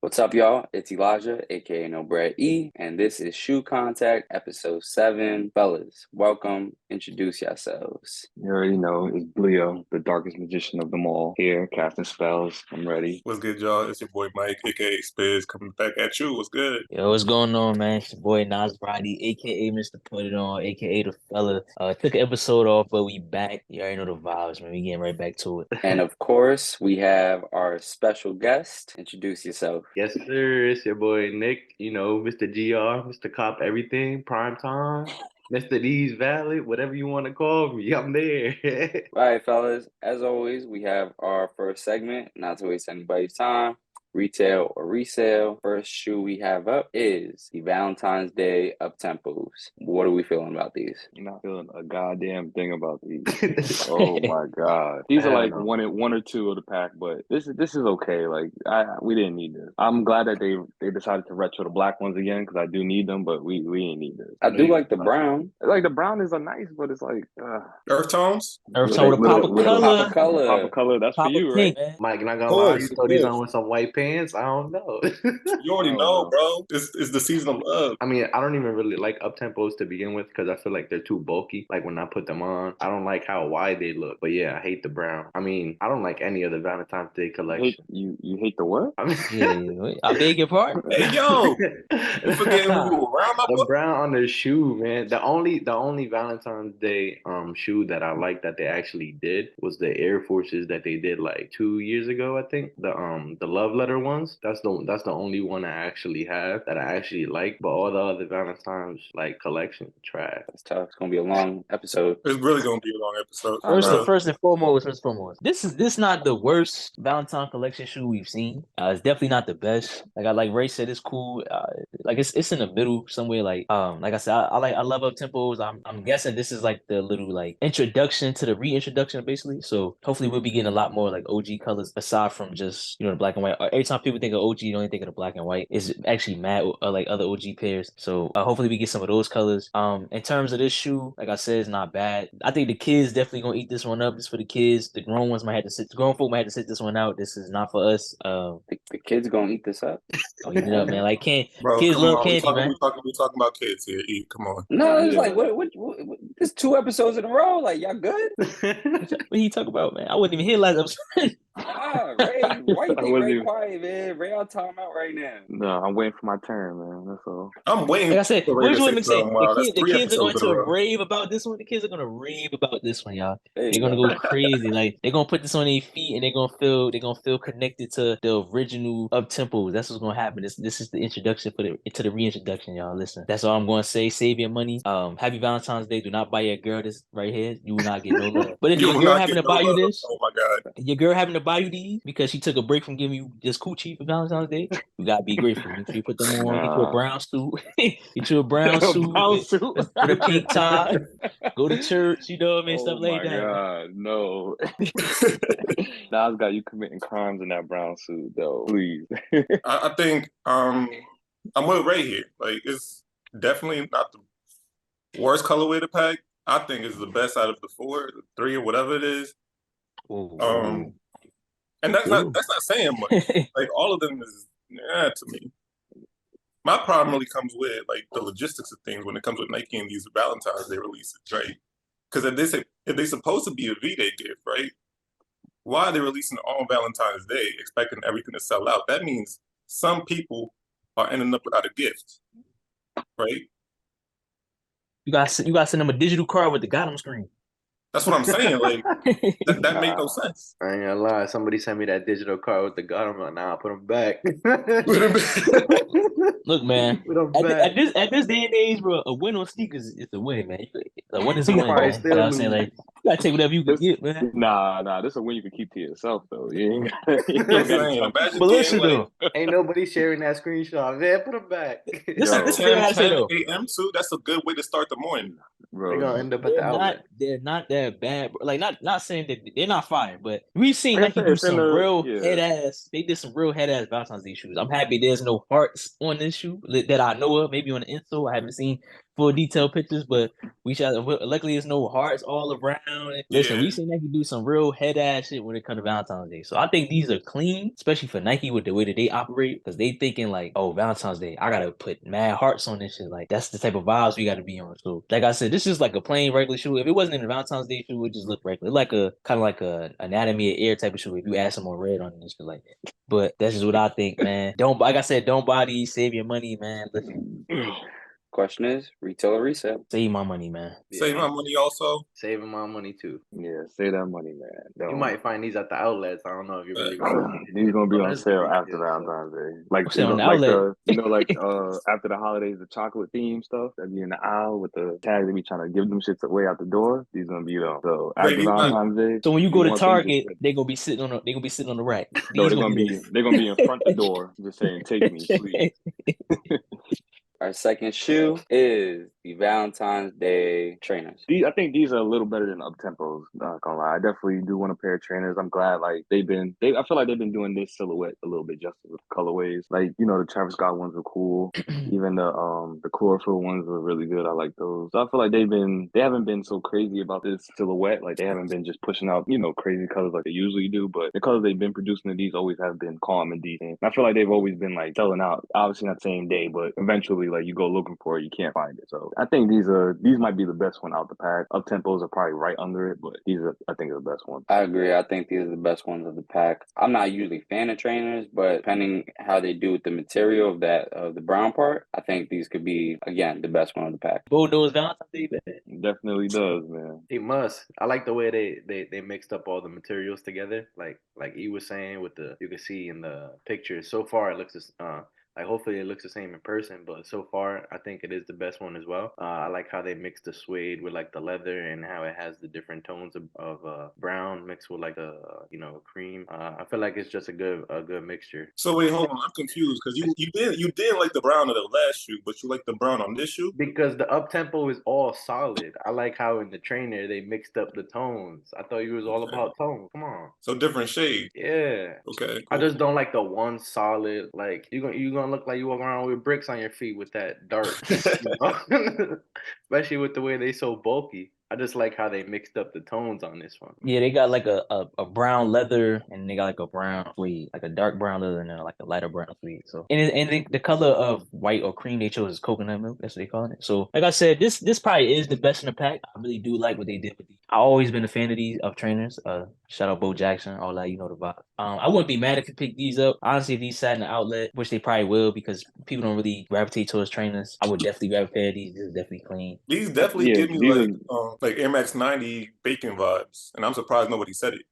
What's up, y'all? It's Elijah, aka No Bread E, and this is Shoe Contact, episode 7. Fellas, welcome. Introduce yourselves. You already know it's Leo, the darkest magician of them all. Here, casting spells. I'm ready. What's good, y'all? It's your boy Mike, aka Spiz, coming back at you. What's good? Yo, what's going on, man? It's your boy Nas Roddy, aka Mr. Put It On, aka the fella. Took an episode off, but we back. You already know the vibes, man. We getting right back to it. And of course, we have our special guest. Introduce yourself. Yes, sir. It's your boy Nick, Mr. GR, Mr. Cop, everything, prime time, Mr. D's Valid, whatever you want to call me. I'm there. All right, fellas. As always, we have our first segment, not to waste anybody's time. Retail or resale. First shoe we have up is the Valentine's Day up-tempos. What are we feeling about these? I'm not feeling a goddamn thing about these. Oh my god, these are like one or two of the pack, but this is okay. Like we didn't need this. I'm glad that they decided to retro the black ones again because I do need them, but we ain't need this. I do like the brown. Like the brown is a nice, but it's like Earth tones. Earth tone with a pop of color. Color. Pop color. That's Pop for you, of right? pink, man. Mike, not gonna lie, you throw these on with some white pants? I don't know. You already know, bro. It's the season of love. I mean, I don't even really like up tempos to begin with because I feel like they're too bulky. Like when I put them on, I don't like how wide they look. But yeah, I hate the brown. I mean, I don't like any of the Valentine's Day collection. You hate the what? I mean, Yeah, I beg your pardon. Hey, yo, you forgetting who around my the book? brown on the shoe, man. The only Valentine's Day shoe that I like that they actually did was the Air Forces that they did like 2 years ago, I think. The love letter ones. That's the only one I actually have that I actually like. But all the other Valentine's like collection trash. That's tough. It's gonna be a long episode. It's really gonna be a long episode. First and foremost, this not the worst Valentine collection shoe we've seen. It's definitely not the best. Like Ray said, it's cool. Like it's in the middle somewhere. Like I said, I love up tempos. I'm guessing this is like the little like introduction to the reintroduction basically. So hopefully we'll be getting a lot more like OG colors aside from just the black and white. Every time people think of OG, you only think of the black and white. It's actually matte like other OG pairs. So hopefully we get some of those colors. In terms of this shoe, like I said, it's not bad. I think the kids definitely gonna eat this one up. This is for the kids. The grown ones might have to sit. The grown folk might have to sit this one out. This is not for us. The kids gonna eat this up. Oh, eat it up, man. Like kids Come love on, candy, man. we talking about kids here. E, come on. No, it's like what this 2 episodes in a row. Like y'all good? What are you talking about, man? I wasn't even here last episode. Ray, why you I think wasn't Ray even- quiet, man? Ray on timeout right now. No, I'm waiting for my turn, man. That's all. I'm waiting. Like I said, for what Ray you want me to say? something wild. That's The 3 kids are going episodes in a to row. rave about this one. The kids are gonna rave about this one, y'all. There you They're gonna go crazy. Like they're gonna put this on their feet and they're gonna feel connected to the original up tempos. That's what's gonna happen. This is the introduction to the reintroduction, y'all. Listen, that's all I'm gonna say. Save your money. Happy Valentine's Day. Do not buy your girl this right here. You will not get no love. But if You your will girl not having get to buy no you love. this, Oh my god. your girl having to buy you these because she took a break from giving you just coochie for Valentine's Day, you gotta be grateful. Make sure you put them on. Get you a brown suit. Get you a brown suit with a pink tie. Go to church. You know what I mean? Stuff like that. Oh my god, no. Nas got you committing crimes in that brown suit, though. Please. I think I'm with Ray here. Like it's definitely not the worst colorway to pack. I think it's the best out of the 4, 3, or whatever it is. Ooh. And that's not saying much. Like all of them is to me. My problem really comes with like the logistics of things when it comes with Nike and these Valentine's Day releases, right? Because if they're supposed to be a V-Day gift, right? Why are they releasing it on Valentine's Day, expecting everything to sell out? That means some people are ending up without a gift, right? You gotta send them a digital card with the Gotham screen. That's what I'm saying. Like that make no sense. I ain't gonna lie. Somebody sent me that digital card with the government. Now I put them back. Look, man. Put 'em At back. this day and age, bro, a win on sneakers is a win, man. A win is a You win, probably man. still You know what I'm saying? lose. Like, you gotta take whatever you can get, man. Nah, this is a win you can keep to yourself, though. You ain't I'm gotta saying, tell imagine But listen, getting like though, Ain't nobody sharing that screenshot. Man, put them back. this Yo. is the thing I 10, say, 10 though. a.m. too. That's a good way to start the morning. They're bro. gonna end up at the outlet. They're not that bad. Bro. Like, not saying that they're not fire, but we've seen Like I Nike said, do it's in some the- real yeah. head ass. They did some real head ass Valentine's Day shoes. I'm happy there's no hearts on this shoe that I know of. Maybe on the insole, I haven't seen full detailed pictures, but we shall. Luckily, there's no hearts all around. Listen, we seen Nike do some real head ass shit when it comes to Valentine's Day. So I think these are clean, especially for Nike with the way that they operate, because they thinking like, oh, Valentine's Day, I gotta put mad hearts on this shit. Like that's the type of vibes we gotta be on. So like I said, this is like a plain regular shoe. If it wasn't in a Valentine's Day shoe, it would just look regular, like a kind of like a anatomy of air type of shoe. If you add some more red on it and shit like that. But that's just what I think, man. Don't, like I said, don't buy these. Save your money, man. Listen. Question is, retail or resale? Save my money, man. Save my money also. Saving my money too. Yeah, save that money, man. You might find these at the outlets. I don't know if you're really. These gonna be on sale after Valentine's Day. Like after the holidays, the chocolate theme stuff that be in the aisle with the tags. They be trying to give them shits away out the door. These gonna be them. So after Valentine's Day. So when you go to Target, they gonna be sitting on the rack. No, they're gonna be in front of the door, just saying, "Take me, please." Our second shoe is the Valentine's Day trainers. I think these are a little better than up-tempos, not gonna lie. I definitely do want a pair of trainers. I'm glad I feel like they've been doing this silhouette a little bit justice with colorways. Like, the Travis Scott ones were cool. Even the chlorophyll ones were really good. I like those. So I feel like they haven't been so crazy about this silhouette. Like they haven't been just pushing out, crazy colors like they usually do. But the colors they've been producing, these always have been calm and decent. And I feel like they've always been like selling out, obviously not the same day, but eventually like you go looking for it, you can't find it. So I think these might be the best one out the pack. Up tempos are probably right under it, but I think are the best ones. I agree. I think these are the best ones of the pack. I'm not usually a fan of trainers, but depending how they do with the material of the brown part, I think these could be again the best one of the pack. Bulldoze Valentine's Day, man. Definitely does, man. It must. I like the way they mixed up all the materials together. Like he was saying you can see in the pictures. So far, it looks hopefully it looks the same in person, but so far I think it is the best one as well. I like how they mix the suede with like the leather and how it has the different tones of brown mixed with like a cream. I feel like it's just a good mixture. So wait, hold on, I'm confused because you did like the brown of the last shoe, but you like the brown on this shoe? Because the up tempo is all solid. I like how in the trainer they mixed up the tones. I thought you was all about tone. Come on. So different shades. Yeah. Okay. Cool. I just don't like the one solid. Like you gonna look like you walk around with bricks on your feet with that dart, especially with the way they so bulky. I just like how they mixed up the tones on this one. Yeah, they got like a brown leather and they got like a brown suede, like a dark brown leather and then like a lighter brown suede. So and the color of white or cream they chose is coconut milk. That's what they call it. So like I said, this probably is the best in the pack. I really do like what they did with these. I've always been a fan of these trainers. Shout out Bo Jackson, all that, the vibe. I wouldn't be mad if you picked these up. Honestly, if these sat in the outlet, which they probably will because people don't really gravitate towards trainers, I would definitely grab a pair of these. This is definitely clean. These definitely give me like Air Max 90 bacon vibes, and I'm surprised nobody said it.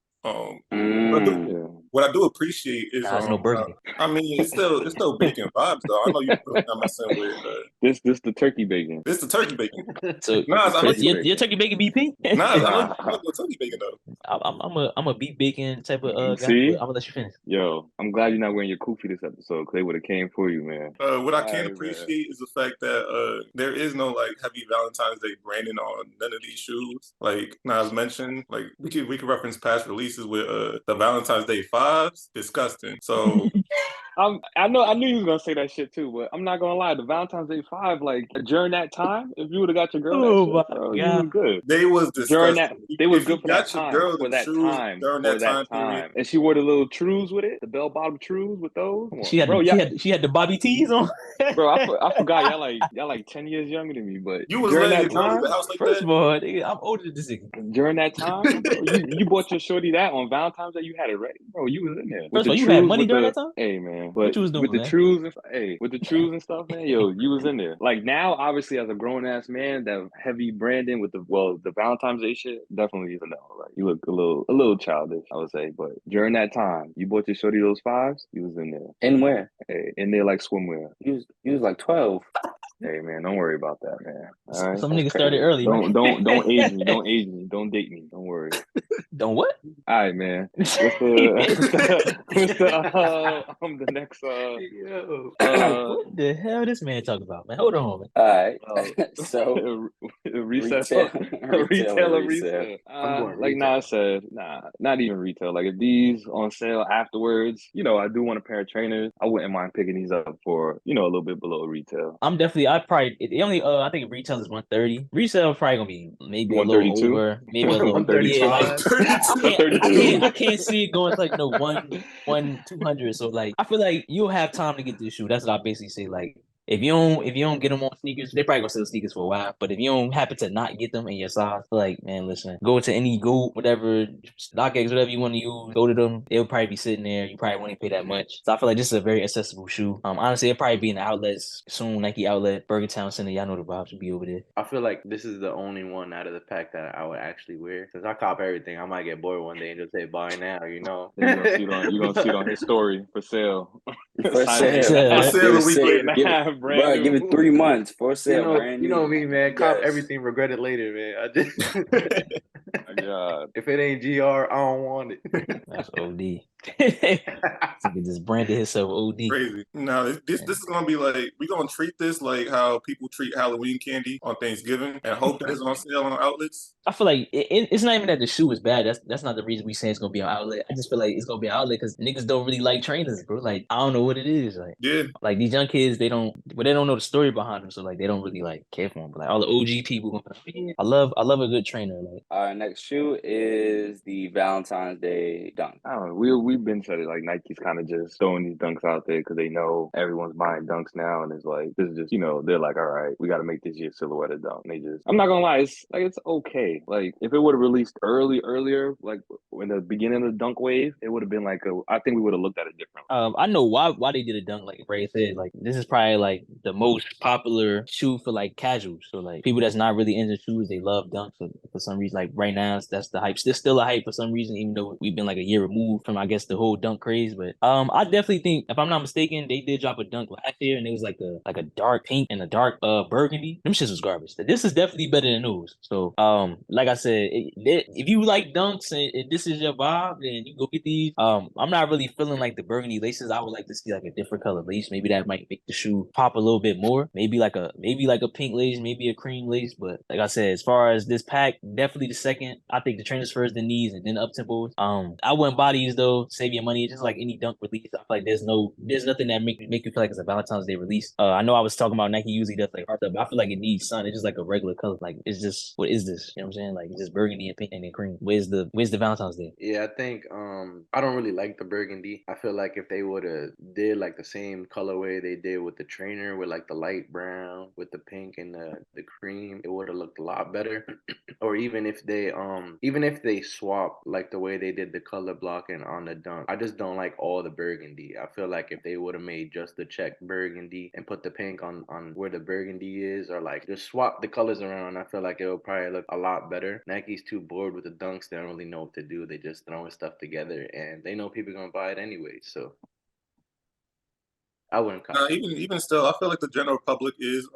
What I do appreciate is no burgundy. I mean, it's still bacon vibes though. I know you're not messing with this the turkey bacon. This the turkey bacon. So your turkey bacon be pink? I'm not turkey bacon though. I'm a beef bacon type of guy. See? I'm gonna let you finish. Yo, I'm glad you're not wearing your kufi this episode because they would have came for you, man. What I can appreciate is the fact that there is no like heavy Valentine's Day branding on none of these shoes. Like Nas mentioned, like we could reference past releases with the Valentine's Day 5s. Disgusting. So I knew you was gonna say that shit too, but I'm not gonna lie. The Valentine's Day 5, like during that time, if you would have got your girl, you was good. They was disgusting. They was good for that time. For that time. During that time. And she wore the little trues with it, the bell bottom trues with those. She had the Bobby T's on. Bro, I forgot y'all like 10 years younger than me, but you was during that time, the house like first that? of all, I'm older than this nigga. During that time, bro, you bought your shorty that on Valentine's Day. You had it ready, bro. You was in there. First of all, you had money during that time. Hey man, but what you was doing, with the trues and stuff, man, yo, you was in there. Like now, obviously, as a grown ass man, that heavy branding with the Valentine's Day shit definitely is a no. Like you look a little childish, I would say. But during that time, you bought your shorty those 5s. You was in there. In where? Hey, in there like swimwear. You was like 12. Hey man, don't worry about that, man. All right? Some niggas started early. Don't age me. Don't age me. Don't date me. Don't worry. Don't what? All right, man. What's the next? What the hell this man talking about, man? Hold on, man. All right. So resale, retail or resale. I'm going Like retail. Nas said, not even retail. Like if these on sale afterwards, I do want a pair of trainers. I wouldn't mind picking these up for a little bit below retail. I probably the only I think retail is 130. Resale probably gonna be maybe a little 132, over, maybe a little yeah, like 135. 32. I can't see it going to like no 200. So like I feel like you'll have time to get this shoe. That's what I basically say. Like if you don't get them on sneakers, they probably gonna sell sneakers for a while. But if you don't happen to not get them in your size, like man, listen, go to any whatever StockX, whatever you want to use, go to them. They'll probably be sitting there. You probably won't even pay that much. So I feel like this is a very accessible shoe. Honestly, it'll probably be in the outlets soon. Nike outlet, Burger Town Center. Y'all know the vibes will be over there. I feel like this is the only one out of the pack that I would actually wear. Since I cop everything, I might get bored one day and just say buy now, You're gonna see it on his story for sale. For Sign sale. For sale a week Three later. and a half, brand Bro, new. give it 3 months for sale, brand you new. know me, man. Cop Yes. everything, regret it later, man. I just My God. if it ain't GR, I don't want it. That's OD. He just branded himself OD. Crazy. Now this is gonna be like we're gonna treat this like how people treat Halloween candy on Thanksgiving and hope that it's on sale on outlets. I feel like it's not even that the shoe is bad. That's not the reason we say it's gonna be on outlet. I just feel like it's gonna be an outlet because niggas don't really like trainers, bro. Like I don't know what it is. Yeah. Like these young kids, they don't know the story behind them, so like they don't really like care for them. But like all the OG people gonna be like, yeah, I love a good trainer. Like Our next shoe is the Valentine's Day Dunk. I don't know. We've been said it like Nike's kind of just throwing these dunks out there because they know everyone's buying dunks now, and it's like this is just they're like, all right, we got to make this year silhouette a dunk. And I'm not gonna lie, it's okay. Like if it would have released earlier, like in the beginning of the dunk wave, it would have been like I think we would have looked at it differently. I know why they did a dunk. Like Ray said, like this is probably like the most popular shoe for like casuals. So like people that's not really into shoes, they love dunks for some reason. Like right now, that's the hype. There's still a hype for some reason, even though we've been like a year removed from I guess the whole dunk craze. But I definitely think if I'm not mistaken, they did drop a dunk last year, and it was like a dark pink and a dark burgundy. Them shits was garbage. This is definitely better than those. So like I said, if you like dunks and if this is your vibe, then you go get these. I'm not really feeling like the burgundy laces. I would like to see like a different color lace. Maybe that might make the shoe pop a little bit more. Maybe like a pink lace, maybe a cream lace. But like I said, as far as this pack, definitely the second. I think the trainers first, then these, and then up tempos. I wouldn't buy these though. Save your money. It's just like any dunk release. I feel like there's nothing that make you feel like it's a Valentine's Day release. I know I was talking about Nike usually does like heart stuff, but I feel like it needs sun. It's just like a regular color. Like it's just what is this? You know what I'm saying? Like it's just burgundy and pink and then cream. Where's the Valentine's Day? Yeah, I think I don't really like the burgundy. I feel like if they would have did like the same colorway they did with the trainer with like the light brown with the pink and the cream, it would have looked a lot better. Or even if they swap like the way they did the color blocking on the dunk. I just don't like all the burgundy. I feel like if they would have made just the check burgundy and put the pink on where the burgundy is, or like just swap the colors around, I feel like it would probably look a lot better. Nike's too bored with the dunks. They don't really know what to do. They just throwing stuff together and they know people are gonna buy it anyway. So I wouldn't copy. Even still, I feel like the general public is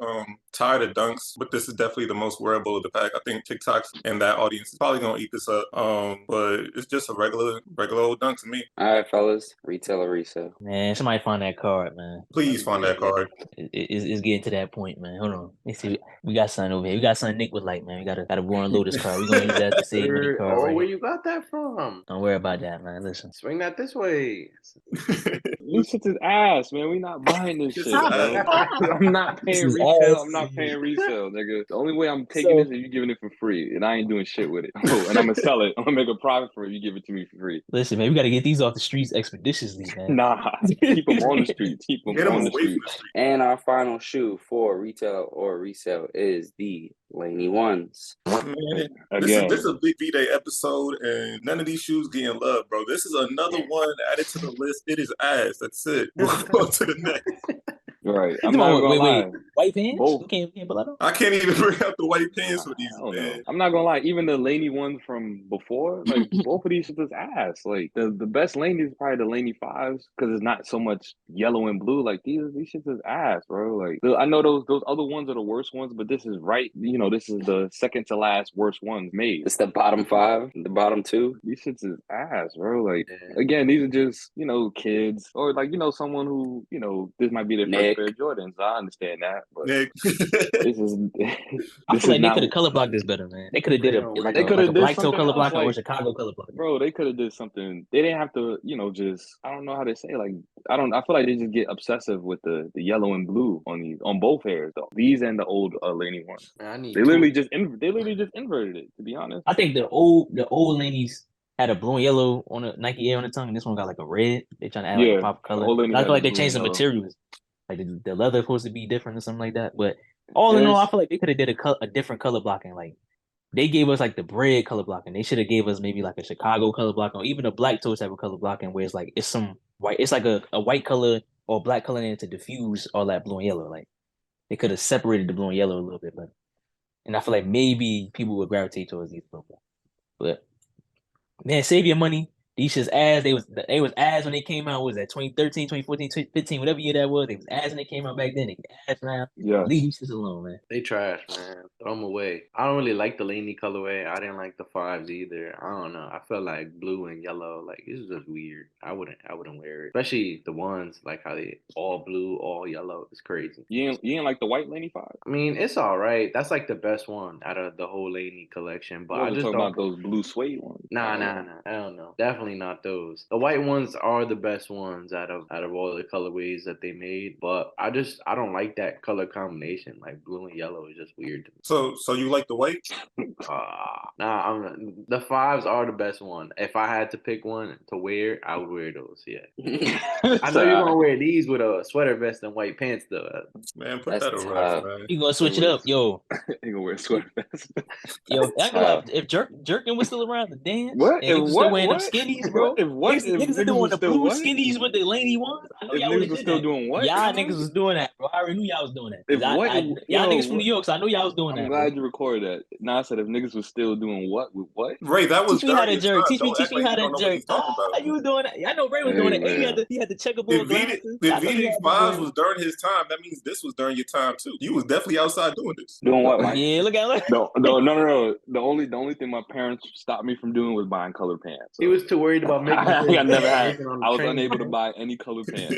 tired of dunks, but this is definitely the most wearable of the pack. I think TikToks and that audience is probably gonna eat this up. But it's just a regular old dunk to me. All right, fellas, retail or resale? Man, somebody find that card, man. Please find that card. It's getting to that point, man. Hold on. Let's see. We got something over here. We got something Nick was like, man. We gotta Warren Lotus card. We're gonna use that as the save money card. Oh, right where here. you got that from? Don't worry about that, man. Listen. Swing that this way. This shit's his ass, man. We not buying this shit, His bro. ass. I'm not This paying is retail. ass. I'm not paying resale, nigga. The only way I'm taking this is you giving it for free, and I ain't doing shit with it. Oh, and I'm gonna sell it. I'm gonna make a profit for it. You give it to me for free. Listen, man. We gotta get these off the streets expeditiously, man. Nah, keep them on the streets. Keep them Get them on away the from street. the street. And our final shoe for retail or resale is the Laney Ones. Man, Again. this is a big V-Day episode, and none of these shoes getting love, bro. This is another one added to the list. It is ass. That's it. We'll go to the next. Right. I'm not gonna lie. White pants? Both. You can't pull that off? I can't even bring up the white pants for these, I don't know. man. I'm not gonna lie. Even the Laney ones from before, like both of these shit is ass. Like the best Laney is probably the Laney 5s because it's not so much yellow and blue. Like these shit is ass, bro. Like I know those other ones are the worst ones, but this is right. This is the second to last worst ones made. It's the bottom 5, the bottom 2. These shits is ass, bro. Like again, these are just kids or like someone who this might be their Nick. first pair of Jordans. I understand that, but Nick. this is I this feel is like they not. could have color blocked this better, man. They could have did a like They a could like have a did black toe something color else, blocking or a like, Chicago color blocking. bro. They could have did something. They didn't have to, just I don't know how to say. Like I don't. I feel like they just get obsessive with the yellow and blue on both pairs though. These and the old Laney ones. Man, I need They two. literally just inverted it. To be honest, I think the old ladies had a blue and yellow on a Nike Air on the tongue, and this one got like a red. They trying to add like a yeah. pop The color. old Laney And I had feel the like they blue changed the and yellow. materials. Like the leather supposed to be different or something like that. But all in all, I feel like they could have did a different color blocking. Like they gave us like the bread color blocking. They should have gave us maybe like a Chicago color blocking or even a black toe type of color blocking where it's like it's some white. It's like a white color or black color in it to diffuse all that blue and yellow. Like they could have separated the blue and yellow a little bit better. And I feel like maybe people would gravitate towards these a little more. But man, save your money. These shits ass. They was ass when they came out. What was that 2013, 2014, 2015, whatever year that was? They was ass when they came out back then. They ass now. Yes. Leave these shits alone, man. They trash, man. Throw them away. I don't really like the Laney colorway. I didn't like the fives either. I don't know. I felt like blue and yellow. Like it's just weird. I wouldn't wear it. Especially the ones like how they all blue, all yellow. It's crazy. You ain't like the white Laney 5? I mean, it's all right. That's like the best one out of the whole Laney collection. But I I was just talking don't. about those blue suede ones. Nah. I don't know. Definitely not those. The white ones are the best ones out of all the colorways that they made. But I don't like that color combination. Like blue and yellow is just weird to me. So you like the white? The fives are the best one. If I had to pick one to wear, I would wear those. Yeah. I know you're gonna wear these with a sweater vest and white pants though. Man, put That's that to tough. rest, man. You gonna switch it up, yo. You gonna wear a sweater vest? Yo, That's I gonna lie, tough. if Jerkin was still around to dance, What? and If niggas was still what? wearing them What? skinnies, bro. If what? If Niggas are niggas doing was the still blue what? skinnies with the Laney ones. I know If y'all niggas already was did still that. doing what? Y'all niggas was doing that, bro. I already knew y'all was doing that. If what? Y'all Yo, niggas from New York, so I knew y'all was doing I'm that. glad Bro. you recorded that. Nah, I said if niggas was still doing what with what? Ray, that was Teach me how during to his jerk. time. Teach Don't me act like how you to don't know what jerk. he's talking about. You was doing that. I know Ray was Hey, doing it. man. And he had the checkerboard glasses. If I know he VD had them fives boys. was during his time, that means this was during your time too. You was definitely outside doing this. Doing what, Mike? Yeah, look. No. The only thing my parents stopped me from doing was buying colored pants. He was too worried about making. I never had. making on the I was train, unable to man. buy any colored pants.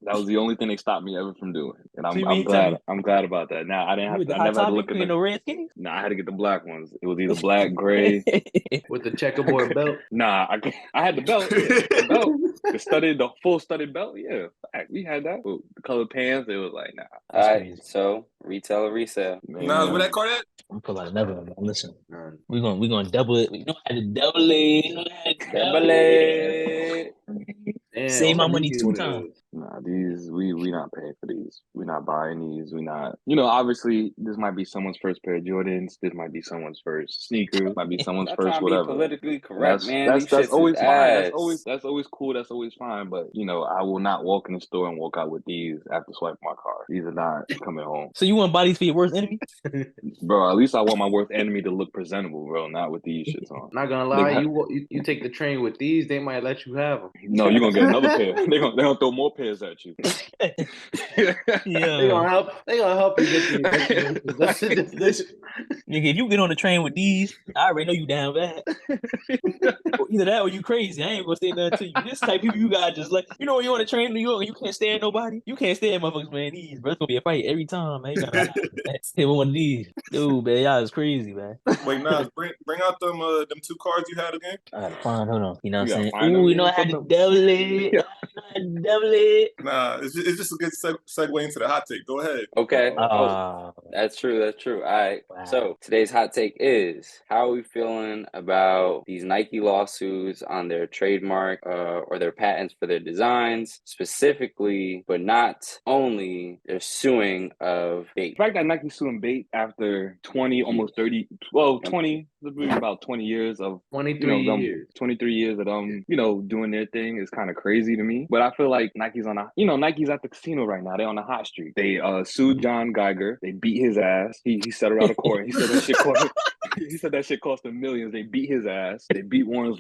That was the only thing they stopped me ever from doing, and See I'm me, glad. Teddy? I'm glad about that. Now I didn't You have with to. the I hot never had to topic look at in the. the red skinnies? Nah, I had to get the black ones. It was either black, gray. With the checkerboard belt. Nah, I had the belt. Yeah, the belt, the full studded belt. Yeah, fact, we had that. But the colored pants, it was like nah. All right, crazy. so retail or resale? Nas, where that card at? I'm pull out another one. Listen, None. we're gonna double it. You know how to double it. You know how to Double it. Damn, Save my I'm gonna money need 2 one of times. those. Nah, these we not paying for these. We not buying these. We not. Obviously, this might be someone's first pair of Jordans. This might be someone's first sneakers. Might be someone's Not trying first to be whatever. politically And correct, man. These that's shits always is fine. ass. That's always cool. That's always fine. But I will not walk in the store and walk out with these after swiping my card. These are not coming home, So you want to buy these for your worst enemy? bro. At least I want my worst enemy to look presentable, bro. Not with these shits on. Not gonna lie, you take the train with these, they might let you have them. No, you're gonna get another pair. They gonna throw more pairs at you. Yeah. They gonna help you get the destination. Nigga, if you get on the train with these, I already know you down bad. Either that or you crazy. I ain't gonna say nothing to you. This type of people you got just like, when you're on a train in New York and you can't stand nobody, you can't stand motherfuckers, man. These, bro, it's gonna be a fight every time, man. You gotta hit with one of these. Dude, man, y'all is crazy, man. Wait, Nas, bring out them 2 cards you had again. I gotta find, hold on. You know what I'm saying? find Ooh, them, you know I had to double it. Double it. Nah, it's just a good segue into the hot take. Go ahead. Okay. Oh, That's true. That's true. All right. wow. So today's hot take is: how are we feeling about these Nike lawsuits on their trademark or their patents for their designs, specifically, but not only their suing of Bait? The fact that Nike's suing Bait after 20, almost 30, well, 20, about 20 years of 23 them, years. 23 years of them, doing their thing is kind of crazy to me. But I feel like Nike's Nike's at the casino right now. They're on a hot streak. They sued John Geiger. They beat his ass. He settled out of court. He said that shit cost. He said that shit cost him millions. They beat his ass. They beat Warren's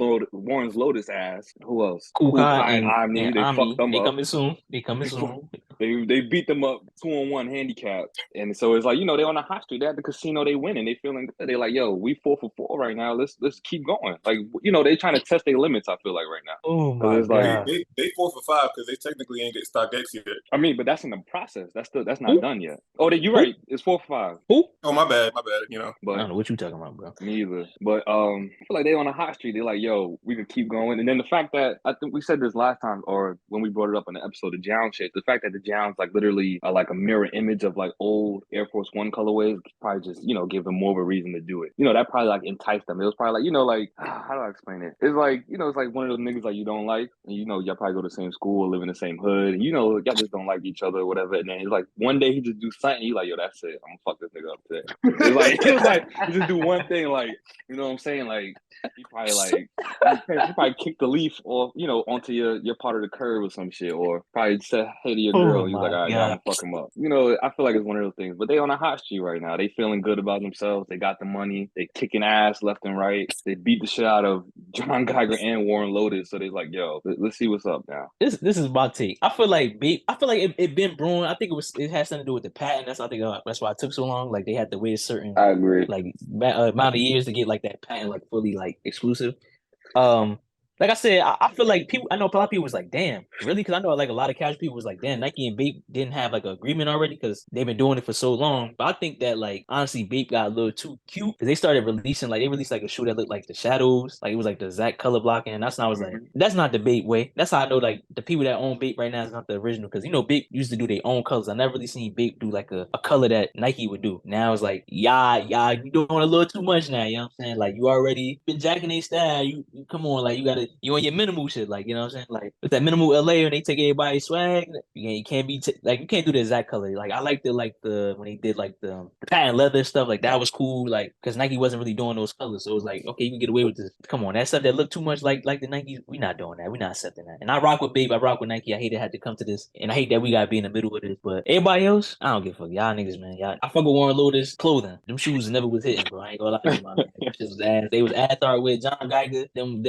Lotus ass. Who else? Kukai and Omni. They Omni. fucked them They up. coming soon. They coming soon. They beat them up 2-on-1 handicap, and so it's like they on the hot street. They at the casino, they winning, they feeling good. They like, yo, we 4 for 4 right now. Let's keep going. Like they trying to test their limits. I feel like right now. Oh my it's god, they 4 for 5 because they technically ain't get stock X yet. I mean, but that's in the process. That's not done yet. Oh, you're right. It's 4 for 5. who? Oh, my bad. But I don't know what you talking about, bro. Me either. But I feel like they on a hot street. They're like, yo, we could keep going. And then the fact that I think we said this last time, or when we brought it up in the episode of Jown shit, the fact that the Jowns like literally are like a mirror image of like old Air Force One colorways probably just, give them more of a reason to do it. That probably like enticed them. It was probably like, like, how do I explain it? It's like, it's like one of those niggas like you don't like, and y'all probably go to the same school, live in the same hood, and y'all just don't like each other or whatever. And then it's like one day he just do something, he like, yo, that's it. I'm gonna fuck this nigga up today. It was like he just do one thing, like, you know what I'm saying? Like he probably kicked the leaf off, onto your part of the curb or some shit, or probably said hey to your girl. And he's like, all right, now I'm gonna fuck him up. I feel like it's one of those things. But they on a hot street right now. They feeling good about themselves. They got the money. They kicking ass left and right. They beat the shit out of John Geiger and Warren Lotus. So they're like, yo, let's see what's up now. This is my take. I feel like it been brewing. I think it has something to do with the patent. That's why it took so long. Like they had to wait a certain I agree. like amount of years to get like that patent like fully like exclusive. Like I said, I feel like people. I know a lot of people was like, "Damn, really?" Because I know like a lot of casual people was like, "Damn, Nike and Bape didn't have like an agreement already because they've been doing it for so long." But I think that like honestly, Bape got a little too cute because they started releasing they released like a shoe that looked like the shadows, like it was like the exact color blocking. And that's not I was like, that's not the Bape way. That's how I know like the people that own Bape right now is not the original because Bape used to do their own colors. I never really seen Bape do like a color that Nike would do. Now it's like, yeah, you doing a little too much now. You know what I'm saying? Like you already been jacking their style. You come on, like you on your minimal shit, like you know what I'm saying? Like with that minimal LA when they take everybody's swag, you can't be you can't do the exact color. Like I like the when they did like the patent leather stuff, like that was cool. Like because Nike wasn't really doing those colors, so it was like okay, you can get away with this. Come on, that stuff that looked too much like the Nikes, we not doing that. We not accepting that. And I rock with Babe, I rock with Nike. I hate it had to come to this, and I hate that we gotta be in the middle of this. But everybody else, I don't give a fuck. Y'all niggas, man. I fuck with Warren Lotus clothing. Them shoes never was hitting, bro. I ain't gonna lie to you, man. Was ass. They was ass art with John Geiger. Them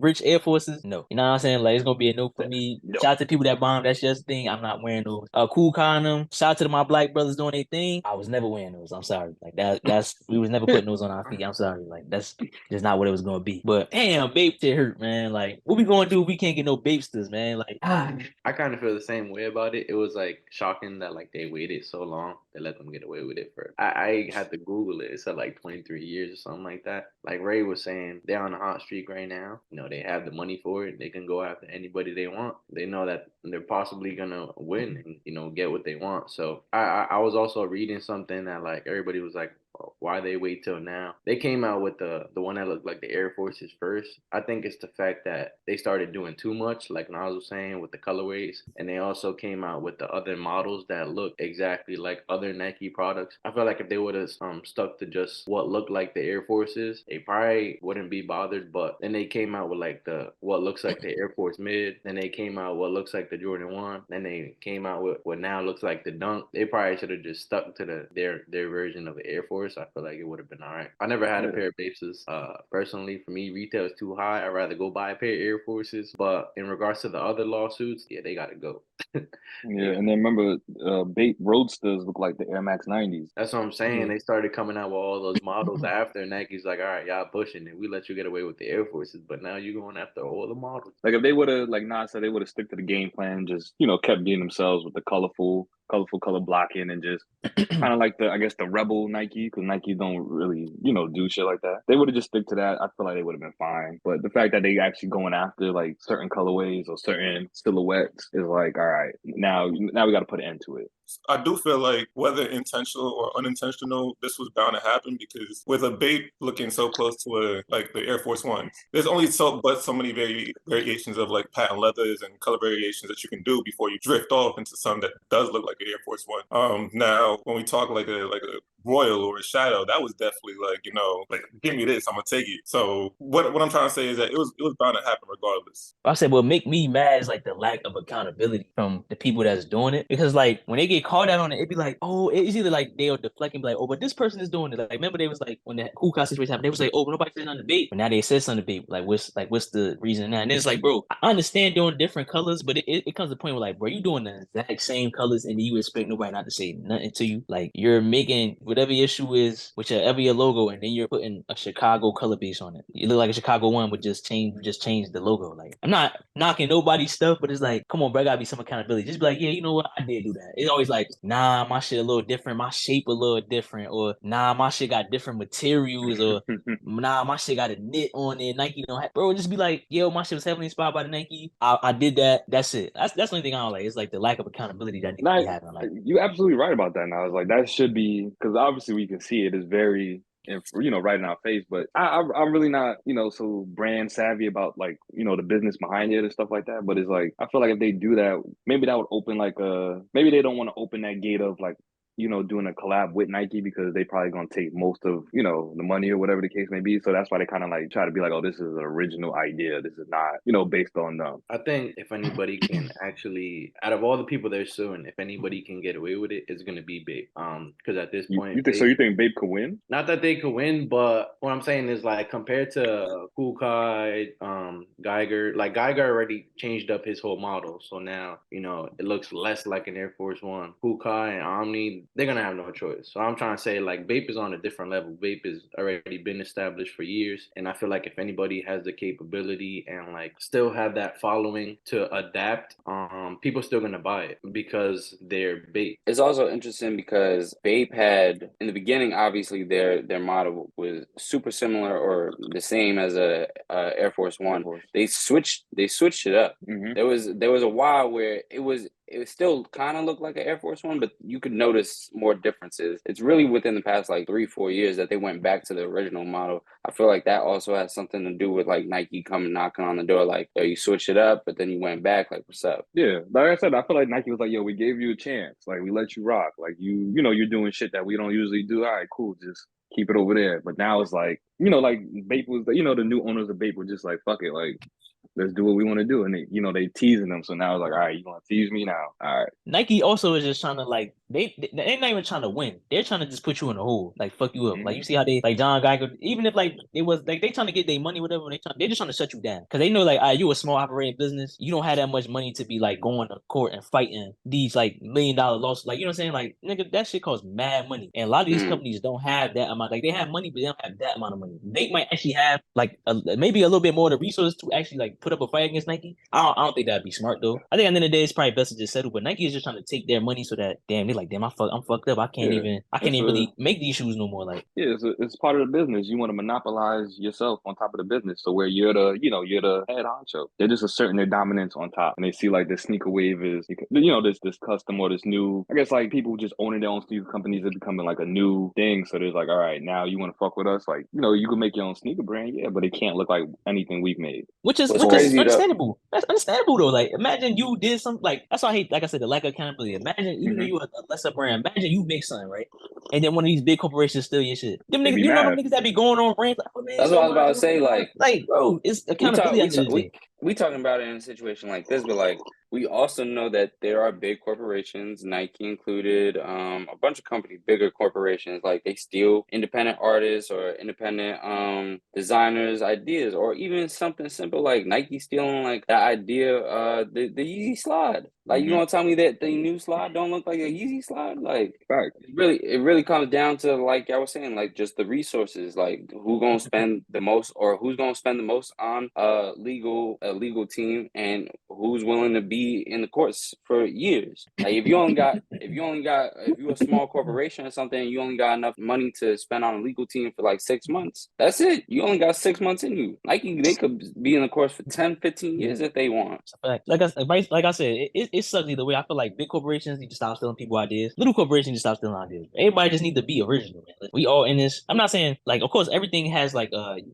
rich Air Forces. No, you know what I'm saying? Like it's gonna be a no for me. No. Shout out to people that bomb. That's just the thing. I'm not wearing those. Cool condom. Shout out to my black brothers doing their thing. I was never wearing those. I'm sorry. Like that's we was never putting those on our feet. I'm sorry. Like that's just not what it was gonna be. But damn, Bape shit hurt, man. Like what we gonna do if we can't get no Bapesters, man? Like I kind of feel the same way about it. It was like shocking that like they waited so long to let them get away with it for. I had to Google it. It said like 23 years or something like that. Like Ray was saying, they're on a hot streak right now. They have the money for it. They can go after anybody they want. They know that they're possibly gonna win and get what they want. So I was also reading something that like everybody was like, why they wait till now? They came out with the one that looked like the Air Forces first. I think it's the fact that they started doing too much, like Nas was saying, with the colorways, and they also came out with the other models that look exactly like other Nike products. I feel like if they would have stuck to just what looked like the Air Forces, they probably wouldn't be bothered. But then they came out with like what looks like the Air Force Mid. Then they came out what looks like the Jordan 1. Then they came out with what now looks like the Dunk. They probably should have just stuck to their version of the Air Force. I feel like it would have been all right. I never had a pair of Bases. Personally, for me, retail is too high. I'd rather go buy a pair of Air Forces. But in regards to the other lawsuits, yeah, they got to go. Yeah, and then remember, Bape Roadsters look like the Air Max 90s. That's what I'm saying. Yeah. They started coming out with all those models after Nike's like, all right, y'all pushing it. We let you get away with the Air Forces, but now you're going after all the models. Like if they would have, like Nas said, they would have stick to the game plan, just kept being themselves with the colorful color blocking and just kind of like the rebel Nike, because Nike don't really do shit like that. They would have just stick to that. I feel like they would have been fine. But the fact that they actually going after like certain colorways or certain silhouettes is like, all right, now we got to put an end to it. I do feel like whether intentional or unintentional, this was bound to happen because with a Bape looking so close to like the Air Force Ones, there's only so many variations of like patent leathers and color variations that you can do before you drift off into some that does look like an Air Force One. Now when we talk like a Royal or a Shadow, that was definitely like give me this, I'm gonna take it. So what I'm trying to say is that it was bound to happen regardless. I said what make me mad is like the lack of accountability from the people that's doing it, because like when they get called out on it, it'd be like, oh, it's either like they'll deflect and be like, oh, but this person is doing it. Like remember they was like when the cool car situation happened, they was like, oh, but nobody said nothing to Bape. But now they said something to Bape. Like what's the reason now? And then it's like, bro, I understand doing different colors, but it comes to the point where like, bro, you doing the exact same colors in you expect nobody not to say nothing to you. Like you're making whatever your shoe is, whichever your logo, and then you're putting a Chicago color base on it. You look like a Chicago one, but just change the logo. Like I'm not knocking nobody's stuff, but it's like, come on, bro, gotta be some accountability. Just be like, yeah, you know what, I did do that. It's always like, nah, my shit a little different, my shape a little different, or nah, my shit got different materials, or nah, my shit got a knit on it. Nike don't have, bro. Just be like, yo, my shit was heavily inspired by the Nike. I did that. That's it. That's the only thing I don't like. It's like the lack of accountability that Nike be having. Like you're absolutely right about that. Now it's like that should be because obviously we can see it is very right in our face. But I'm really not so brand savvy about like the business behind it and stuff like that. But it's like I feel like if they do that, maybe that would open like maybe they don't want to open that gate of like doing a collab with Nike because they probably gonna take most of, the money or whatever the case may be. So that's why they kind of like try to be like, oh, this is an original idea. This is not, based on them. I think if anybody can actually, out of all the people they're suing, if anybody can get away with it, it's gonna be Bape. Because at this point, you think Bape could win? Not that they could win, but what I'm saying is like compared to Cool Kai, Geiger, like Geiger already changed up his whole model, so now it looks less like an Air Force One. Cool Kai and Omni, they're gonna have no choice. So I'm trying to say like Bape is on a different level. Bape has already been established for years, and I feel like if anybody has the capability and like still have that following to adapt, people still gonna buy it because they're Bape. It's also interesting because Bape had in the beginning, obviously their model was super similar or the same as a Air Force One. They switched it up. Mm-hmm. There was a while where it still kind of looked like an Air Force One, but you could notice more differences. It's really within the past like 3-4 years that they went back to the original model. I feel like that also has something to do with like Nike coming knocking on the door, like, yo, you switched it up, but then you went back, like, what's up? Yeah, like I said, I feel like Nike was like, yo, we gave you a chance, like we let you rock, like you're doing shit that we don't usually do. All right, cool, just keep it over there. But now it's like, like Bape was, the new owners of Bape were just like, fuck it, like let's do what we want to do. And they teasing them. So now it's like, all right, you want to tease me now? All right. Nike also is just trying to like they're not even trying to win. They're trying to just put you in a hole, like fuck you up. Mm-hmm. Like you see how they like John Geiger, even if like it was like they trying to get their money, whatever. They're just trying to shut you down because they know like, you a small operating business. You don't have that much money to be like going to court and fighting these like $1 million losses. Like you know what I'm saying? Like nigga, that shit costs mad money, and a lot of these companies don't have that amount. Like they have money, but they don't have that amount of money. They might actually have like maybe a little bit more of the resources to actually like put up a fight against Nike. I don't think that'd be smart though. I think at the end of the day, it's probably best to just settle. But Nike is just trying to take their money so that they're like, damn, I'm fucked up. I can't even really make these shoes no more. Like, yeah, it's part of the business. You want to monopolize yourself on top of the business, so where you're the head honcho. They're just asserting their dominance on top, and they see like the sneaker wave is this custom or this new. I guess like people just owning their own sneaker companies is becoming like a new thing. So there's like, all right, now you want to fuck with us? Like, you can make your own sneaker brand, yeah, but it can't look like anything we've made. Which is understandable. That's understandable though. Like, imagine you did something like that's why I hate, like I said, the lack of accountability. Imagine even though you a lesser brand, imagine you make something right, and then one of these big corporations steal your shit. Them niggas, know them niggas that be going on brands. Like, oh, man, that's what I was about to say. Like, bro, it's accountability. We talking about it in a situation like this, but like we also know that there are big corporations, Nike included, a bunch of companies, bigger corporations, like they steal independent artists or independent designers' ideas, or even something simple like Nike stealing like the idea, the Yeezy slide. Like you gonna tell me that the new slide don't look like a Yeezy slide? Like, right. It really comes down to, like I was saying, like just the resources, like who's gonna spend the most or who's gonna spend the most on a legal team and who's willing to be in the courts for years. Like if you're a small corporation or something, and you only got enough money to spend on a legal team for like 6 months. That's it. You only got 6 months in you. Nike, they could be in the course for 10, 15 years if they want. Like I said, it sucks either way. I feel like big corporations need to stop stealing people ideas. Little corporations need to stop stealing ideas. Everybody just need to be original, man. Like, we all in this. I'm not saying like, of course, everything has like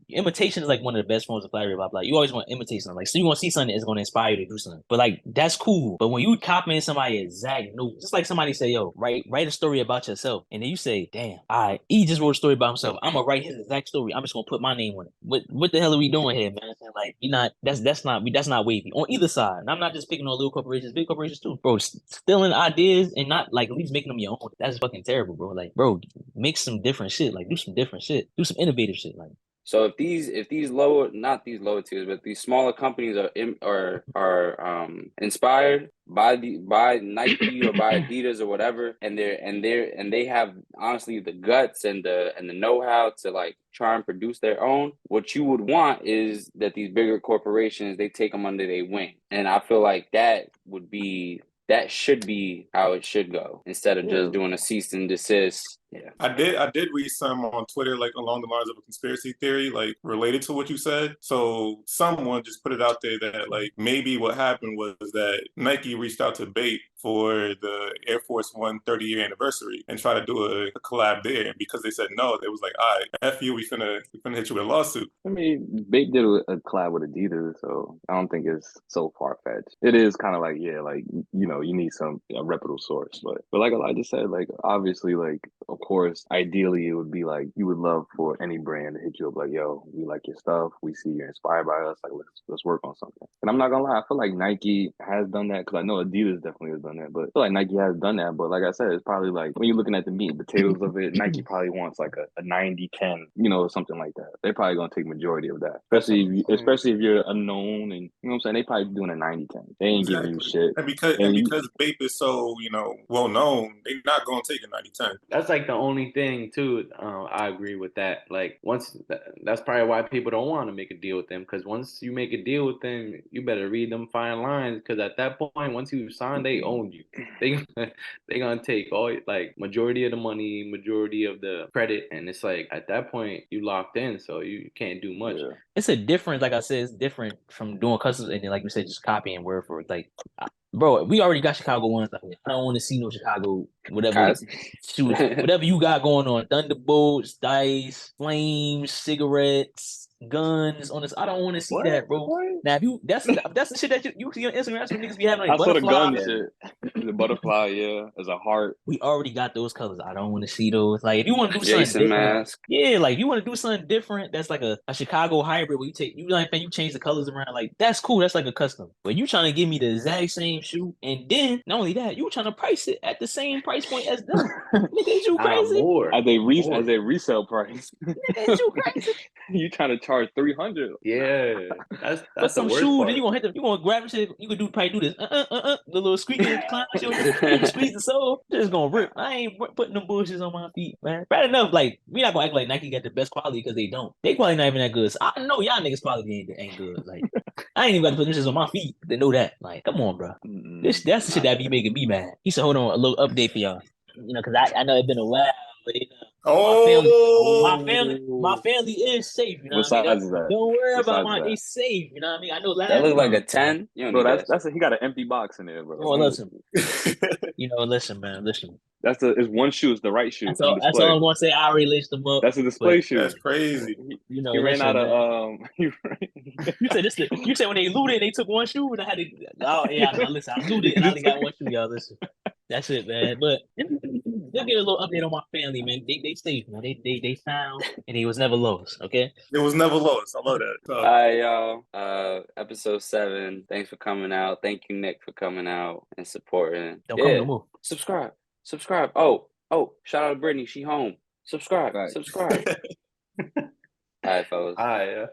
imitation is like one of the best forms of flattery. Blah blah. You always want to imitate something. Like, so you want to see something that's going to inspire you to do something. But like, that's cool. But when you copying somebody exact note, just like somebody say, yo, write a story about yourself, and then you say, damn, he just wrote a story about himself. I'm gonna write his exact story. I'm just gonna put my name on it. What the hell are we doing here, man? Like, that's not wavy on either side. And I'm not just picking on little corporations, big corporations too, bro. Stealing ideas and not like at least making them your own. That's fucking terrible, bro. Like, bro, make some different shit. Like, do some different shit. Do some innovative shit. Like, So if these lower, not these lower tiers, but these smaller companies are inspired by Nike or by Adidas or whatever, and they have honestly the guts and the know-how to like try and produce their own, what you would want is that these bigger corporations, they take them under their wing. And I feel like that should be how it should go instead of just doing a cease and desist. Yeah. I did read some on Twitter, like along the lines of a conspiracy theory, like related to what you said. So someone just put it out there that like maybe what happened was that Nike reached out to Bait for the Air Force One 30-year anniversary and try to do a collab there. And because they said no, they was like, all right, F you, we finna hit you with a lawsuit. I mean, Bait did a collab with Adidas, so I don't think it's so far-fetched. It is kind of like, yeah, like, you know, you need a reputable source. But like I just said, like, obviously, like, of course, ideally, it would be like you would love for any brand to hit you up like, yo, we like your stuff. We see you're inspired by us. Like, let's work on something. And I'm not gonna lie, I feel like Nike has done that because I know Adidas definitely has done that. But I feel like Nike has done that. But like I said, it's probably like when you're looking at the meat and potatoes of it, Nike probably wants like a 90-10, you know, something like that. They're probably gonna take majority of that, especially if you're unknown and you know what I'm saying. They probably doing a 90-10. They ain't giving you shit. And because Bape is so, you know, well known, they're not gonna take a 90-10. That's like the only thing too. I agree with that. Like that's probably why people don't want to make a deal with them, because once you make a deal with them, you better read them fine lines, because at that point, once you sign, they own you. They gonna take all like majority of the money, majority of the credit, and it's like at that point you locked in, so you can't do much. Yeah. It's a difference, like I said, it's different from doing customs and then, like you said, just copying word for word. Like, bro, we already got Chicago ones. Like, I don't want to see no Chicago whatever shoes, whatever you got going on. Thunderbolts, dice, flames, cigarettes, guns on this. I don't want to see that, bro. What? Now, if that's the shit that you see on Instagram. That's what niggas be having like I saw the butterfly. gun shit. The butterfly, yeah, as a heart. We already got those colors. I don't want to see those. Like, if you want to do something Jason different, mask. yeah, like you want to do something different. That's like a Chicago hybrid where you change the colors around. Like, that's cool. That's like a custom. But you trying to give me the exact same shoe, and then not only that, you trying to price it at the same price point as them. Nigga, is you crazy? More. As a resale price. Nigga, is you crazy? You trying to charge $300? Yeah, that's But some the worst shoes, part. then you gonna hit them. You gonna grab shit. You could probably do this. The little squeaky clown shit. You squeeze the sole, just gonna rip. I ain't putting them bushes on my feet, man. Bad enough, like we not gonna act like Nike got the best quality because they don't. They probably not even that good. So I know y'all niggas quality ain't good. Like I ain't even got to put them shits on my feet to know that. Like, come on, bro. That's the shit that be making me mad. He said, hold on, a little update for y'all. You know, because I know it's been a while, but you know. My family is safe. You know what I mean? Size is that? Don't worry What about size is they safe. You know what I mean? I know last That look like a time. 10. You don't Bro, need that's he got an empty box in there, bro. Oh, listen. Listen, man. Listen. It's one shoe. It's the right shoe. That's all I'm gonna say. I already laced them up. That's a display shoe. That's crazy. He ran out of You said this. You said when they looted, they took one shoe, and I had to. Oh yeah, no, listen. I looted, and I only got one shoe, y'all. Listen. That's it, man. But they'll get a little update on my family, man. They safe, man. They found, and he was never lost. Okay. It was never lost. I love that. All right, y'all. Episode 7. Thanks for coming out. Thank you, Nick, for coming out and supporting. Don't come no more. Subscribe. Oh, shout out to Brittany. She home. Subscribe. Right. All right, fellas. All right, yeah.